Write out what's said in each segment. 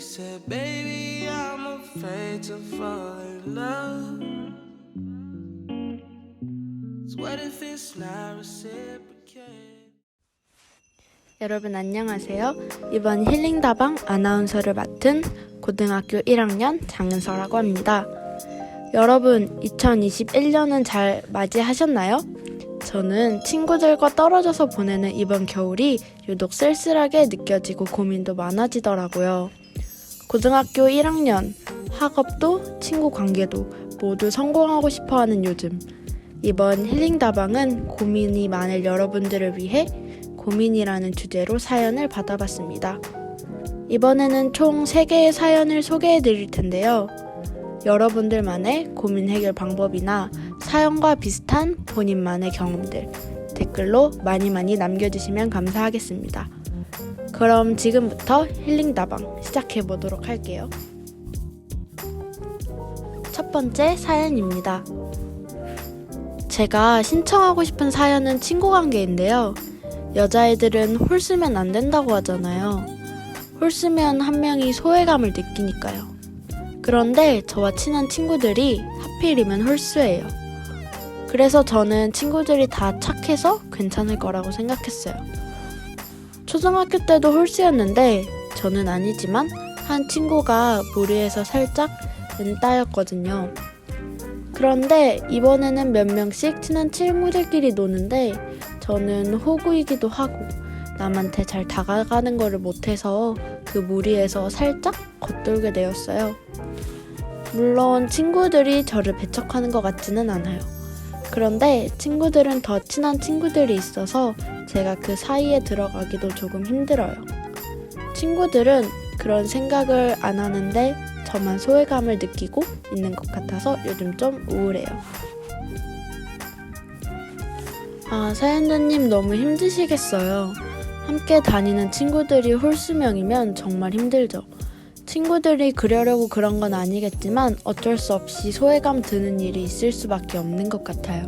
said, baby, I'm afraid to fall in love. So what if it's not reciprocated? 여러분 안녕하세요. 이번 힐링다방 아나운서를 맡은 고등학교 1학년 장은서라고 합니다. 여러분 2021년은 잘 맞이하셨나요? 저는 친구들과 떨어져서 보내는 이번 겨울이 유독 쓸쓸하게 느껴지고 고민도 많아지더라고요. 고등학교 1학년, 학업도 친구 관계도 모두 성공하고 싶어하는 요즘. 이번 힐링다방은 고민이 많을 여러분들을 위해 고민이라는 주제로 사연을 받아봤습니다. 이번에는 총 3개의 사연을 소개해 드릴 텐데요. 여러분들만의 고민 해결 방법이나 사연과 비슷한 본인만의 경험들 댓글로 많이 남겨주시면 감사하겠습니다. 그럼 지금부터 힐링다방 시작해 보도록 할게요. 첫 번째 사연입니다. 제가 신청하고 싶은 사연은 친구 관계인데요. 여자애들은 홀수면 안 된다고 하잖아요. 홀수면 한 명이 소외감을 느끼니까요. 그런데 저와 친한 친구들이 하필이면 홀수예요. 그래서 저는 친구들이 다 착해서 괜찮을 거라고 생각했어요. 초등학교 때도 홀수였는데 저는 아니지만 한 친구가 무리해서 살짝 은따였거든요. 그런데 이번에는 몇 명씩 친한 친구들끼리 노는데 저는 호구이기도 하고 남한테 잘 다가가는 거를 못해서 그 무리에서 살짝 겉돌게 되었어요. 물론 친구들이 저를 배척하는 것 같지는 않아요. 그런데 친구들은 더 친한 친구들이 있어서 제가 그 사이에 들어가기도 조금 힘들어요. 친구들은 그런 생각을 안 하는데 저만 소외감을 느끼고 있는 것 같아서 요즘 좀 우울해요. 사연자님 너무 힘드시겠어요. 함께 다니는 친구들이 홀수명이면 정말 힘들죠. 친구들이 그러려고 그런 건 아니겠지만 어쩔 수 없이 소외감 드는 일이 있을 수밖에 없는 것 같아요.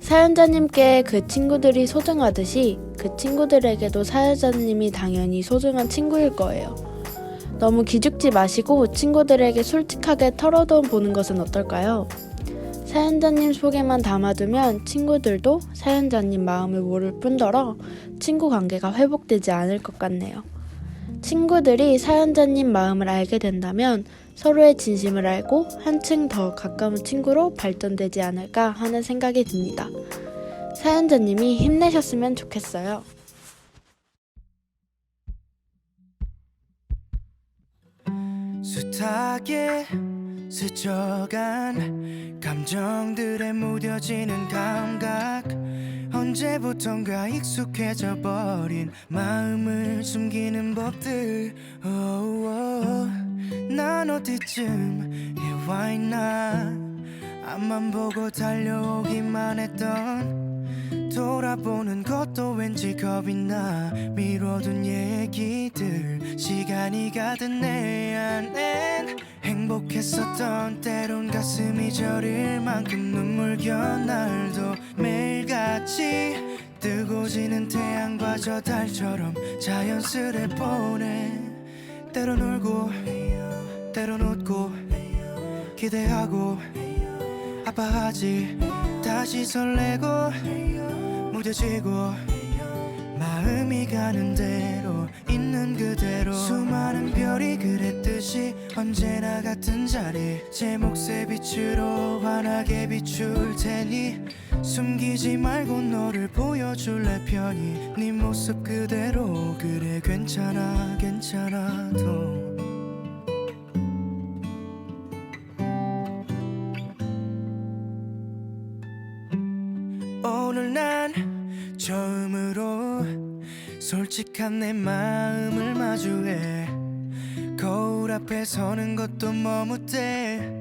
사연자님께 그 친구들이 소중하듯이 그 친구들에게도 사연자님이 당연히 소중한 친구일 거예요. 너무 기죽지 마시고 친구들에게 솔직하게 털어보는 것은 어떨까요? 사연자님 속에만 담아두면 친구들도 사연자님 마음을 모를 뿐더러 친구 관계가 회복되지 않을 것 같네요. 친구들이 사연자님 마음을 알게 된다면 서로의 진심을 알고 한층 더 가까운 친구로 발전되지 않을까 하는 생각이 듭니다. 사연자님이 힘내셨으면 좋겠어요. 숱하게 스쳐간 감정들에 무뎌지는 감각, 언제부턴가 익숙해져 버린 마음을 숨기는 법들. 난 어디쯤 와 있나, 앞만 보고 달려오기만 했던, 돌아보는 것도 왠지 겁이 나. 미뤄둔 얘기들 시간이 가든 내 안엔 행복했었던, 때론 가슴이 저릴 만큼 눈물겨 날도 매일같이 뜨고 지는 태양과 저 달처럼 자연스레 보내. 때론 울고 때론 웃고 기대하고 아파하지, 다시 설레고 무뎌지고 마음이 가는 대로 있는 그대로. 수많은 별이 그랬듯이 언제나 같은 자리, 제 몫의 빛으로 환하게 비출 테니 숨기지 말고 너를 보여줄래 편히. 네 모습 그대로, 그래 괜찮아 괜찮아도. 오늘 난 처음으로 솔직한 내 마음을 마주해. 거울 앞에 서는 것도 머뭇대.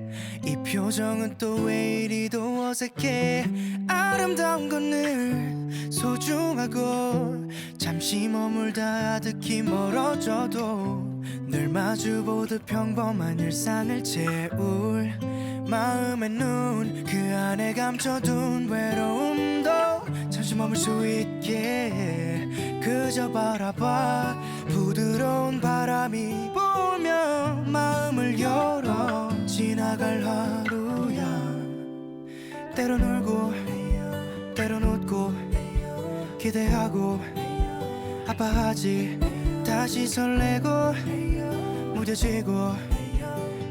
이 표정은 또 왜 이리도 어색해. 아름다운 건 늘 소중하고 잠시 머물다 아득히 멀어져도 늘 마주보듯 평범한 일상을 채울 마음의 눈, 그 안에 감춰둔 외로움도 잠시 머물 수 있게 그저 바라봐. 부드러운 바람이 불면 웃으며 마음을 열어 지나갈 하루야. 때론 울고 때론 웃고 기대하고 아파하지 다시 설레고 무뎌지고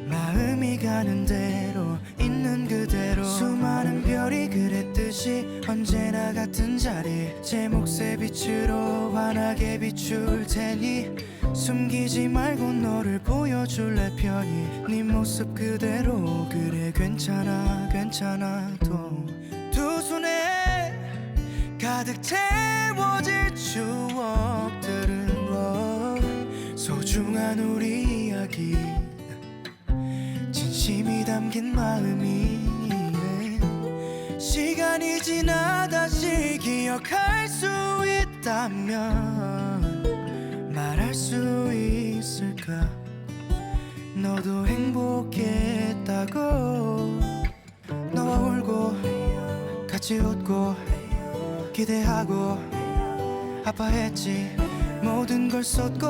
마음이 가는 대로 있는 그대로 수많은 별이 그랬듯이 언제나 같은 자리 제 몫의 빛으로 환하게 비출 테니 숨기지 말고 너를 보여줄래 편히 네 모습 그대로 그래 괜찮아 괜찮아도 두 손에 가득 채워질 추억들은 소중한 우리 이야기 진심이 담긴 마음이 시간이 지나 다시 기억할 수 있다면 말할 수 있을까 너도 행복했다고 너와 울고 같이 웃고 기대하고 아파했지 모든 걸 쏟고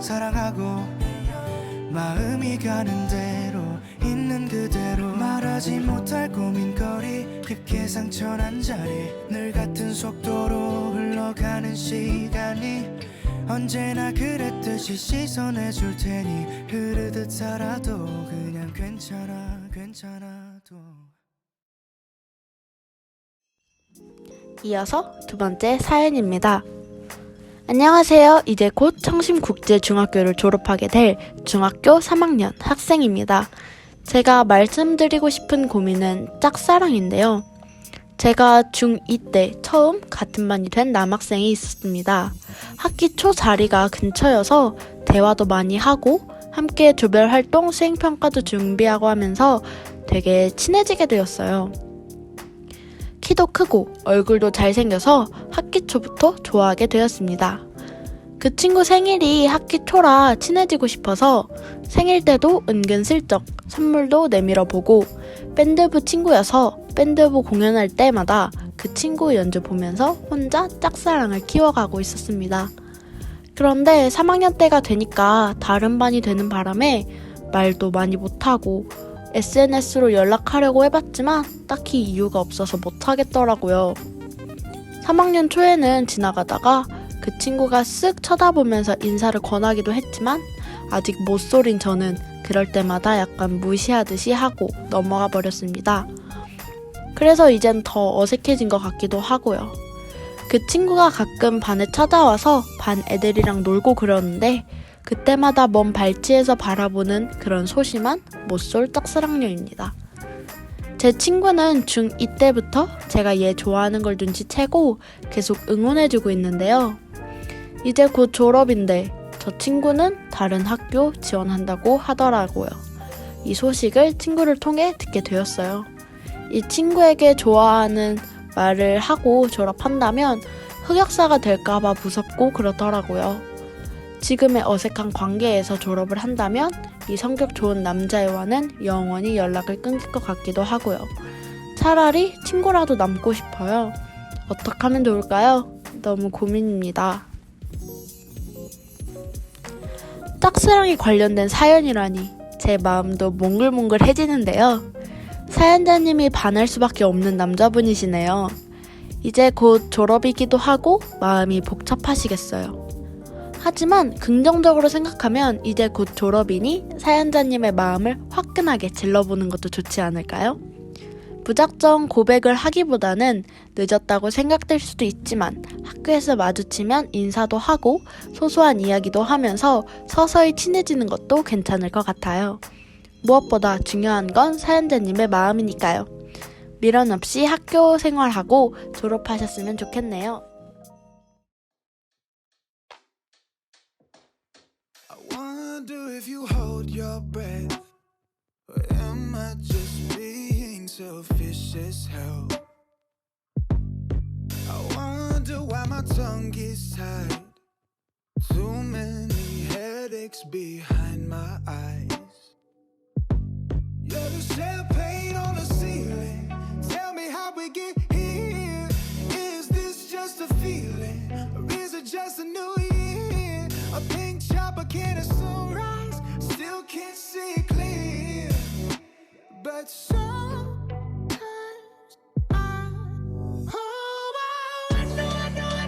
사랑하고 마음이 가는 대로 있는 그대로 말하지 못할 고민거리 깊게 상처난 자리 늘 같은 속도로 흘러가는 시간이 언제나 그랬듯이 씻어내줄 테니 흐르듯 살아도 그냥 괜찮아 괜찮아도. 이어서 두 번째 사연입니다. 안녕하세요. 이제 곧 청심국제중학교를 졸업하게 될 중학교 3학년 학생입니다. 제가 말씀드리고 싶은 고민은 짝사랑인데요. 제가 중2 때 처음 같은 반이 된 남학생이 있었습니다. 학기 초 자리가 근처여서 대화도 많이 하고 함께 조별 활동, 수행평가도 준비하고 하면서 되게 친해지게 되었어요. 키도 크고 얼굴도 잘생겨서 학기 초부터 좋아하게 되었습니다. 그 친구 생일이 학기 초라 친해지고 싶어서 생일 때도 은근슬쩍 선물도 내밀어 보고 밴드부 친구여서 밴드부 공연할 때마다 그 친구 연주 보면서 혼자 짝사랑을 키워가고 있었습니다. 그런데 3학년 때가 되니까 다른 반이 되는 바람에 말도 많이 못하고 SNS로 연락하려고 해봤지만 딱히 이유가 없어서 못하겠더라고요. 3학년 초에는 지나가다가 그 친구가 쓱 쳐다보면서 인사를 권하기도 했지만 아직 못소린 저는 그럴 때마다 약간 무시하듯이 하고 넘어가 버렸습니다. 그래서 이젠 더 어색해진 것 같기도 하고요. 그 친구가 가끔 반에 찾아와서 반 애들이랑 놀고 그러는데 그때마다 먼 발치에서 바라보는 그런 소심한 못쏠 짝사랑녀입니다. 제 친구는 중2 때부터 제가 얘 좋아하는 걸 눈치채고 계속 응원해주고 있는데요. 이제 곧 졸업인데 저 친구는 다른 학교 지원한다고 하더라고요. 이 소식을 친구를 통해 듣게 되었어요. 이 친구에게 좋아하는 말을 하고 졸업한다면 흑역사가 될까봐 무섭고 그렇더라고요. 지금의 어색한 관계에서 졸업을 한다면 이 성격 좋은 남자애와는 영원히 연락을 끊길 것 같기도 하고요. 차라리 친구라도 남고 싶어요. 어떻게 하면 좋을까요? 너무 고민입니다. 짝사랑이 관련된 사연이라니 제 마음도 몽글몽글해지는데요. 사연자님이 반할 수밖에 없는 남자분이시네요. 이제 곧 졸업이기도 하고 마음이 복잡하시겠어요. 하지만 긍정적으로 생각하면 이제 곧 졸업이니 사연자님의 마음을 화끈하게 질러보는 것도 좋지 않을까요? 무작정 고백을 하기보다는 늦었다고 생각될 수도 있지만 학교에서 마주치면 인사도 하고 소소한 이야기도 하면서 서서히 친해지는 것도 괜찮을 것 같아요. 무엇보다 중요한 건 사연자님의 마음이니까요. 미련 없이 학교 생활하고 졸업하셨으면 좋겠네요. If you hold your breath, or am I just being selfish as hell? I wonder why my tongue gets tied. Too many headaches behind my eyes. You're the champagne on the ceiling. Tell me how we get here. Is this just a feeling, or is it just a new year? A pink chopper, can it sunrise? But sometimes I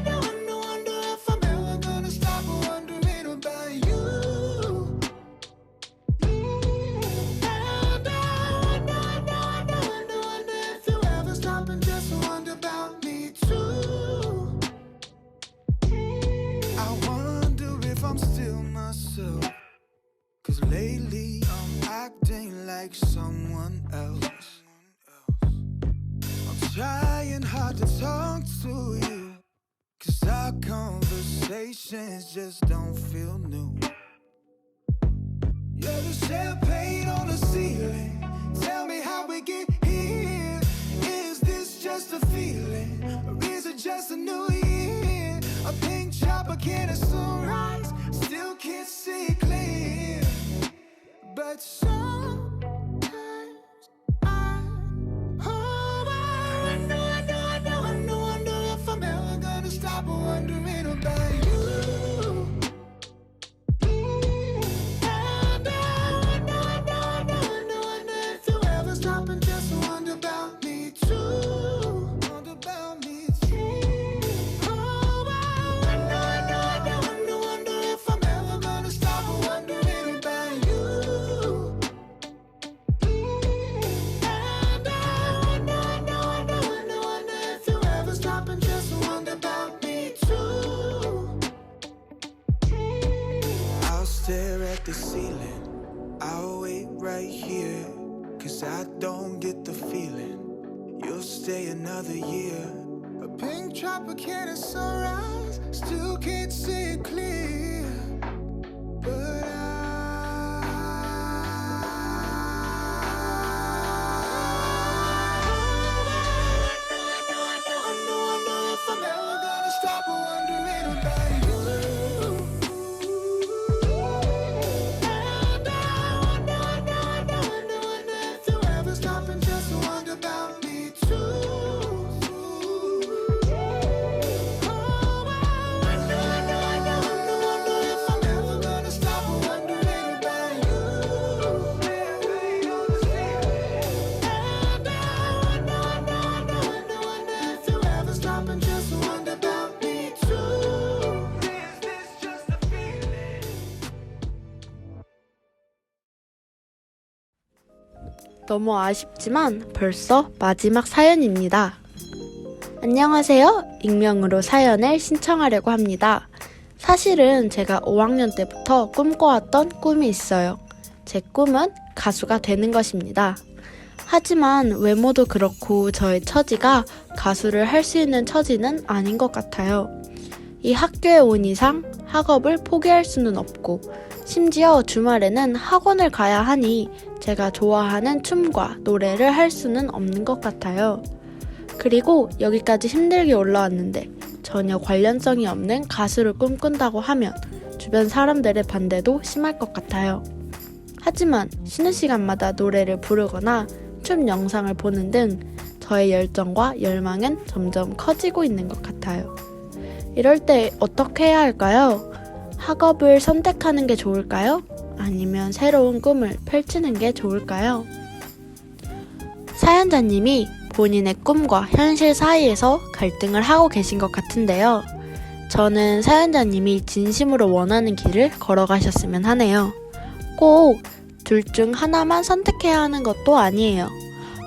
wonder if I'm ever gonna stop wondering about you. And I wonder if you ever stop and just wonder about me too. I wonder if I'm still myself, 'cause lately I'm acting like someone else. I'm trying hard to talk to you, 'cause our conversations just don't feel new. Yeah, the champagne on the ceiling. Tell me how we get here. Is this just a feeling, or is it just a new year? A pink chopper, can of sunrise, still can't see it clear. But sometimes I wonder if I'm ever gonna stop wondering about you. And I wonder if you ever stop and just wonder about me too. Wonder about me too. Oh, I wonder if I'm ever gonna stop wondering about you. And I wonder if you ever stop and just wonder about me too. I'll stare at the ceiling, I'll wait right here, 'cause I don't get the feeling you'll stay another year. A pink Tropicana sunrise, still can't see it clear. But I wonder if I'm ever gonna stop wondering about you. And I wonder if you ever stop and just wonder about me too. Oh, I wonder if I'm ever gonna stop wondering about you. And I wonder if you ever stop and just wonder about me too. Is this just a feeling? 너무 아쉽지만 벌써 마지막 사연입니다. 안녕하세요. 익명으로 사연을 신청하려고 합니다. 사실은 제가 5학년 때부터 꿈꿔왔던 꿈이 있어요. 제 꿈은 가수가 되는 것입니다. 하지만 외모도 그렇고 저의 처지가 가수를 할 수 있는 처지는 아닌 것 같아요. 이 학교에 온 이상 학업을 포기할 수는 없고 심지어 주말에는 학원을 가야 하니 제가 좋아하는 춤과 노래를 할 수는 없는 것 같아요. 그리고 여기까지 힘들게 올라왔는데 전혀 관련성이 없는 가수를 꿈꾼다고 하면 주변 사람들의 반대도 심할 것 같아요. 하지만 쉬는 시간마다 노래를 부르거나 춤 영상을 보는 등 저의 열정과 열망은 점점 커지고 있는 것 같아요. 이럴 때 어떻게 해야 할까요? 학업을 선택하는 게 좋을까요? 아니면 새로운 꿈을 펼치는 게 좋을까요? 사연자님이 본인의 꿈과 현실 사이에서 갈등을 하고 계신 것 같은데요. 저는 사연자님이 진심으로 원하는 길을 걸어가셨으면 하네요. 꼭 둘 중 하나만 선택해야 하는 것도 아니에요.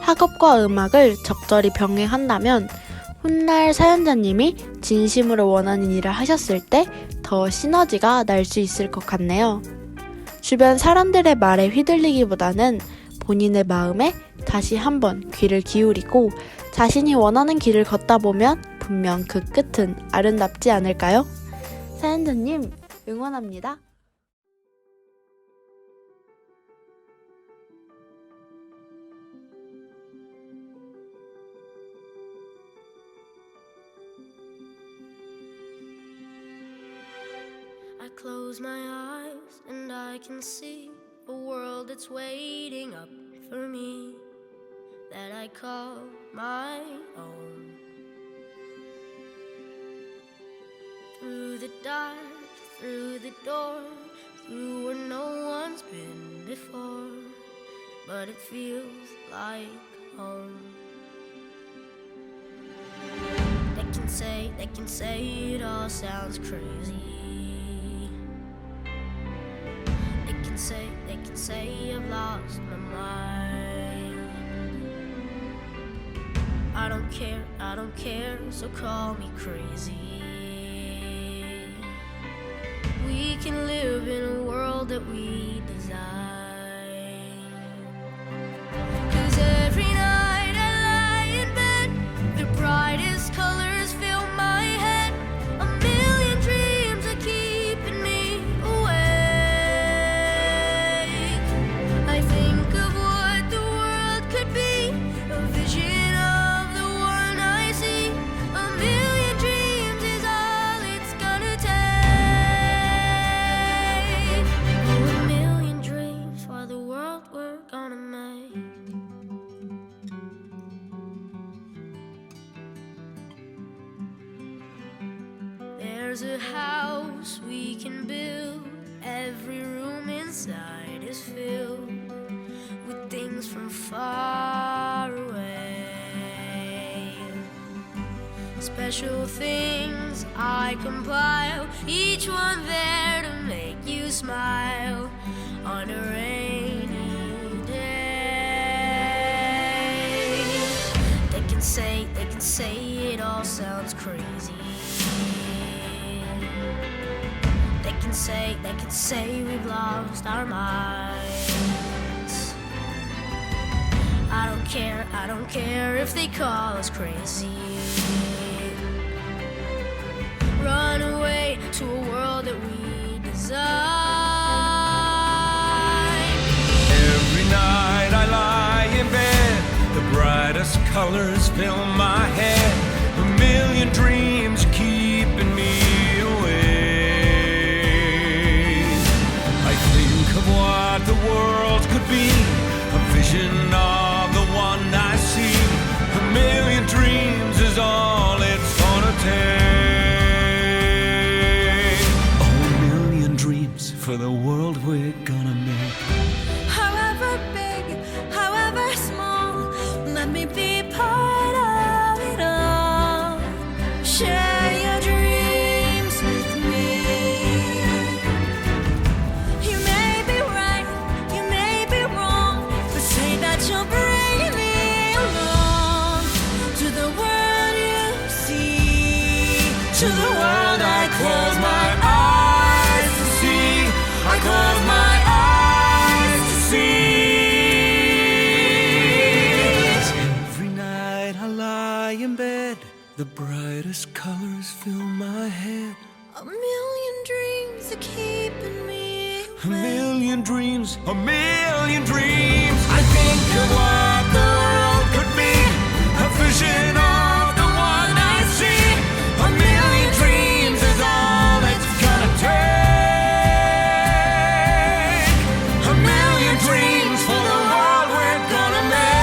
학업과 음악을 적절히 병행한다면 훗날 사연자님이 진심으로 원하는 일을 하셨을 때 더 시너지가 날 수 있을 것 같네요. 주변 사람들의 말에 휘둘리기보다는 본인의 마음에 다시 한번 귀를 기울이고 자신이 원하는 길을 걷다 보면 분명 그 끝은 아름답지 않을까요? 사연자님 응원합니다. I close my eyes and I can see a world that's waiting up for me that I call my own. Through the dark, through the door, through where no one's been before, but it feels like home. They can say it all sounds crazy. They can say I've lost my mind. I don't care, so call me crazy. We can live in a world that we design. 'Cause every night I lie in bed, the brightest colors fill my head. A million dreams are keeping me awake. I think of what the world could be, a vision of the one I see. A million dreams is all it's gonna take. Oh, a million dreams for the world we're gonna make. There's a house we can build. Every room inside is filled with things from far away. Special things I compile, each one there to make you smile on a rainy day. They can say it all sounds crazy. They can say we've lost our minds. I don't care if they call us crazy. Run away to a world that we design. Every night I lie in bed, the brightest colors fill my head. A million dreams keeping me awake. I think of what the world could be, a vision of the one I see. A million dreams is all it's gonna take. Oh, a million dreams for the world we're gonna make. However big, however small, let me be part of it all. Share your dreams with me. You may be right, you may be wrong, but say that you'll bring me along to the world you see, to the world I close my eyes to see. I close my eyes to see. Every night I lie in bed, the brightest colors fill my head. A million dreams are keeping me A million dreams, a million dreams. I think of what the world could be, a vision of the one I see. A million dreams is all it's gonna take. A million dreams for the world we're gonna make.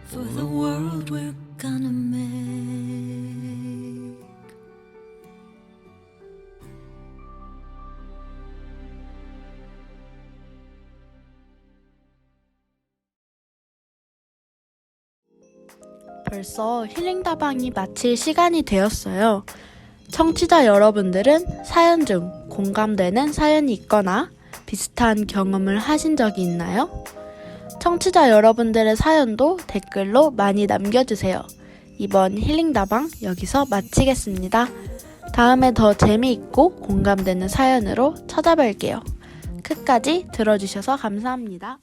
for the world we're gonna make. 벌써 힐링다방이 마칠 시간이 되었어요. 청취자 여러분들은 사연 중 공감되는 사연이 있거나 비슷한 경험을 하신 적이 있나요? 청취자 여러분들의 사연도 댓글로 많이 남겨주세요. 이번 힐링다방 여기서 마치겠습니다. 다음에 더 재미있고 공감되는 사연으로 찾아뵐게요. 끝까지 들어주셔서 감사합니다.